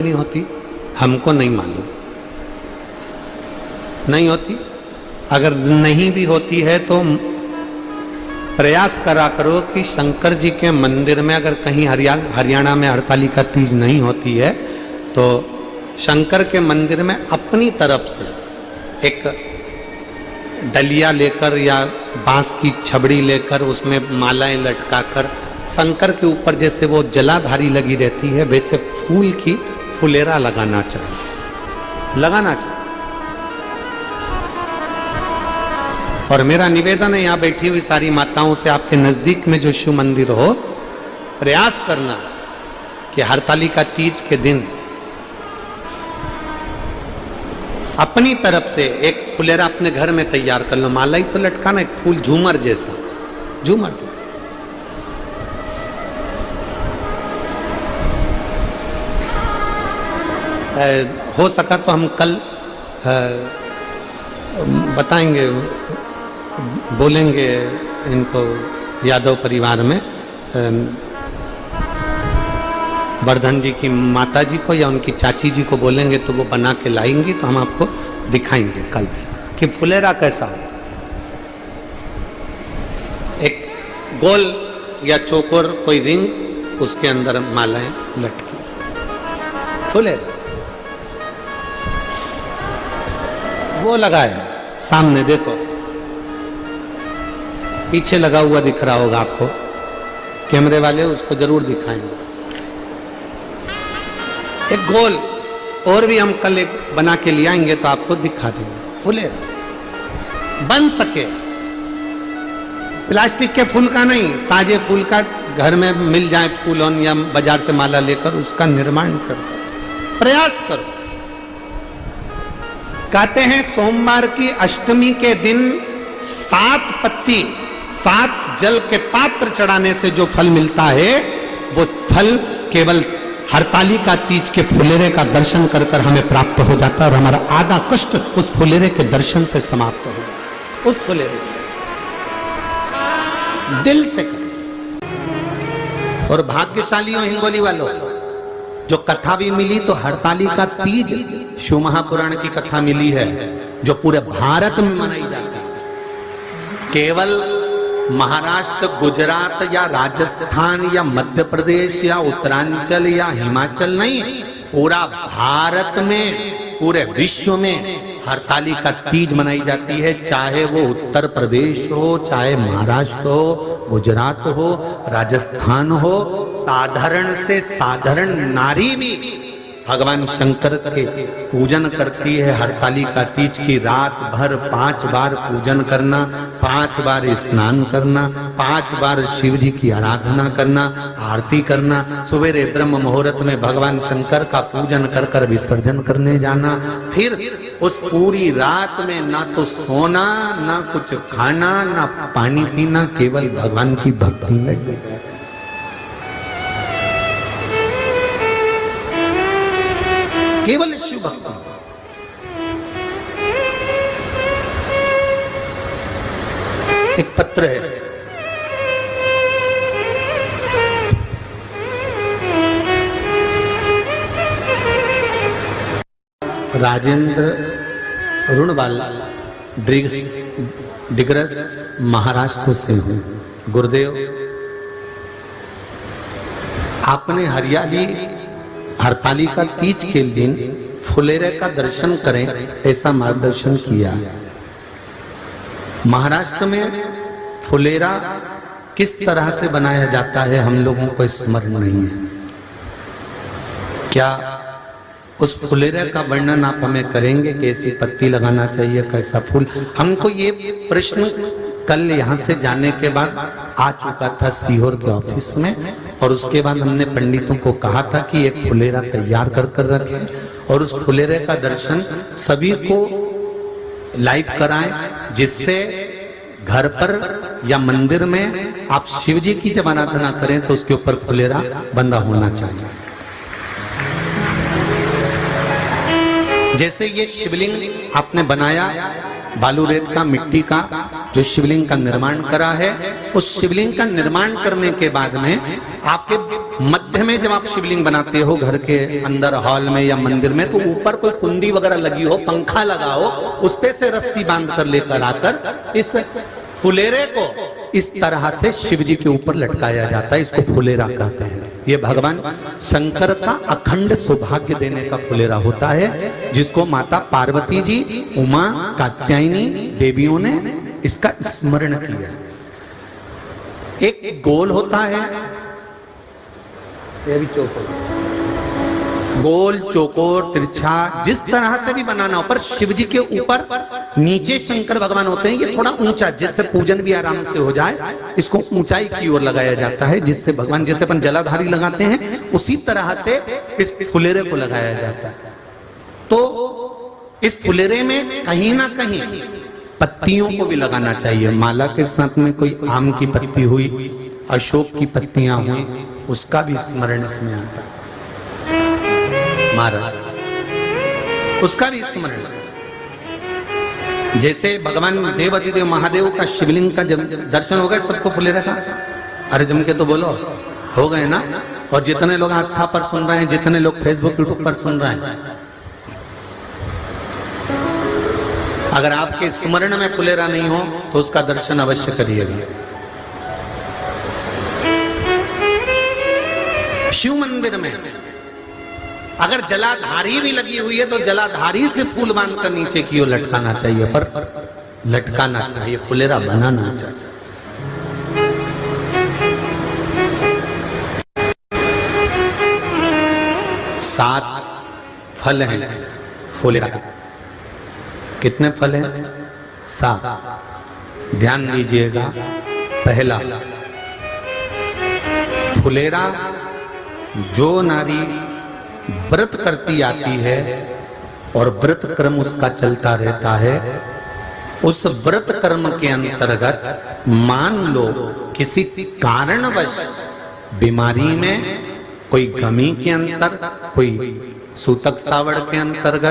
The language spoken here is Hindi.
नहीं होती, हमको नहीं मालूम, नहीं होती। अगर नहीं भी होती है तो प्रयास करा करो कि शंकर जी के मंदिर में अगर कहीं हरियाणा में हरतालिका तीज नहीं होती है तो शंकर के मंदिर में अपनी तरफ से एक डलिया लेकर या बांस की छबड़ी लेकर उसमें मालाएं लटकाकर शंकर के ऊपर जैसे वो जलाधारी लगी रहती है वैसे फूल की फुलेरा लगाना चाहिए, लगाना चाहिए। और मेरा निवेदन है यहाँ बैठी हुई सारी माताओं से, आपके नजदीक में जो शिव मंदिर हो, प्रयास करना कि हरतालिका तीज के दिन अपनी तरफ से एक फुलेरा अपने घर में तैयार कर लो। माला ही तो लटकाना, एक फूल झूमर जैसा, झूमर जैसा। हो सका तो हम कल बताएंगे, बोलेंगे इनको यादव परिवार में वर्धन जी की माता जी को या उनकी चाची जी को बोलेंगे तो वो बना के लाएंगी, तो हम आपको दिखाएंगे कल कि फुलेरा कैसा होता है। एक गोल या चौकोर कोई रिंग, उसके अंदर मालाएं लटकी, फुलेरा वो लगा है सामने, देखो पीछे लगा हुआ दिख रहा होगा आपको, कैमरे वाले उसको जरूर दिखाएंगे। एक गोल और भी हम कल एक बना के ले आएंगे तो आपको दिखा देंगे। फुलेरा बन सके, प्लास्टिक के फूल का नहीं, ताजे फूल का घर में मिल जाए फूल ऑन या बाजार से माला लेकर उसका निर्माण करो, प्रयास करो। कहते हैं सोमवार की अष्टमी के दिन 7 पत्ती 7 जल के पात्र चढ़ाने से जो फल मिलता है वो फल केवल हरतालिका तीज के फुलेरे का दर्शन कर कर हमें प्राप्त हो जाता है और हमारा आधा कष्ट उस फुलेरे के दर्शन से समाप्त हो जाता। उस फुलेरे दिल से करें। और भाग्यशाली हो हिंगोली वालों, जो कथा भी मिली तो हरतालिका तीज शिव महापुराण की कथा मिली है जो पूरे भारत में मनाई जाती है। केवल महाराष्ट्र, गुजरात या राजस्थान या मध्य प्रदेश या उत्तरांचल या हिमाचल नहीं, पूरा भारत में, पूरे विश्व में हरतालिका तीज मनाई जाती है। चाहे वो उत्तर प्रदेश हो, चाहे महाराष्ट्र हो, गुजरात हो, राजस्थान हो, साधारण से साधारण नारी भी भगवान शंकर के पूजन करती है। हरतालिका तीज की रात भर 5 बार पूजन करना, 5 बार स्नान करना, 5 बार शिव जी की आराधना करना, आरती करना, सवेरे ब्रह्म मुहूर्त में भगवान शंकर का पूजन कर कर विसर्जन करने जाना। फिर उस पूरी रात में ना तो सोना, ना कुछ खाना, ना पानी पीना, केवल भगवान की भक्ति में। केवल शिव भक्ति। एक पत्र है, राजेंद्र रुणवाल डिग्रस महाराष्ट्र से हूँ। गुरुदेव, आपने हरियाली हरतालिका तीज के दिन फुलेरे का दर्शन करें ऐसा मार्गदर्शन किया। महाराष्ट्र में फुलेरा किस तरह से बनाया जाता है हम लोगों को स्मरण नहीं है। क्या उस फुलेरे का वर्णन आप हमें करेंगे? कैसी पत्ती लगाना चाहिए, कैसा फूल? हमको ये प्रश्न कल यहाँ से जाने के बाद आ चुका था सीहोर के ऑफिस में, और उसके बाद हमने पंडितों को कहा था कि एक फुलेरा तैयार कर कर रखें और उस फुलेरे का दर्शन सभी को लाइव कराएं, जिससे घर पर या मंदिर में आप शिव जी की जब आराधना करें तो उसके ऊपर फुलेरा बंधा होना चाहिए। जैसे ये शिवलिंग आपने बनाया, बालू रेत का, मिट्टी का जो शिवलिंग का निर्माण करा है, उस शिवलिंग का निर्माण करने के बाद में आपके मध्य में जब आप शिवलिंग बनाते हो घर के अंदर हॉल में या मंदिर में, तो ऊपर कोई कुंडी वगैरह लगी हो, पंखा लगा हो, उस पे से रस्सी बांध कर लेकर आकर इस फुलेरे को इस तरह से शिव जी के ऊपर लटकाया जाता है। इसको फुलेरा कहते हैं। ये भगवान शंकर का अखंड सौभाग्य देने का फुलेरा होता है, जिसको माता पार्वती जी, उमा, कात्यायनी देवियों ने इसका स्मरण किया। एक गोल होता है, ये भी चौकोर, गोल, चौकोर, तिरछा, जिस तरह से भी बनाना हो, पर शिव जी के ऊपर नीचे शंकर भगवान होते हैं। ये थोड़ा ऊंचा, जिससे पूजन भी आराम से हो जाए, इसको ऊंचाई की ओर लगाया जाता है, जिससे भगवान, जैसे अपन जलाधारी लगाते हैं, उसी तरह से इस फुलेरे को लगाया जाता है। तो इस फुलेरे में कहीं ना कहीं पत्तियों को भी लगाना चाहिए। माला के साथ में कोई आम की पत्ती हुई, अशोक की पत्तियां हुई, उसका भी स्मरण इसमें आता है महाराज, उसका भी स्मरण। जैसे भगवान देवाधिदेव महादेव का शिवलिंग का जब दर्शन हो गए, सबको फुलेरा का, अरे जम के तो बोलो, हो गए ना। और जितने लोग आस्था पर सुन रहे हैं, जितने लोग फेसबुक यूट्यूब पर सुन रहे हैं, अगर आपके स्मरण में फुलेरा नहीं हो तो उसका दर्शन अवश्य करिएगा। शिव मंदिर में अगर जलाधारी भी लगी हुई है तो जलाधारी से फूल बांधकर नीचे की ओर लटकाना चाहिए, पर लटकाना चाहिए, फुलेरा बनाना चाहिए। सात फल हैं फुलेरा के। कितने फल हैं? 7। ध्यान दीजिएगा। पहला, फुलेरा जो नारी व्रत करती आती है और व्रत कर्म उसका चलता रहता है, उस व्रत कर्म के अंतर्गत मान लो किसी कारणवश बीमारी में, कोई गमी के अंतर, कोई सूतक सावड़ के अंतर्गत,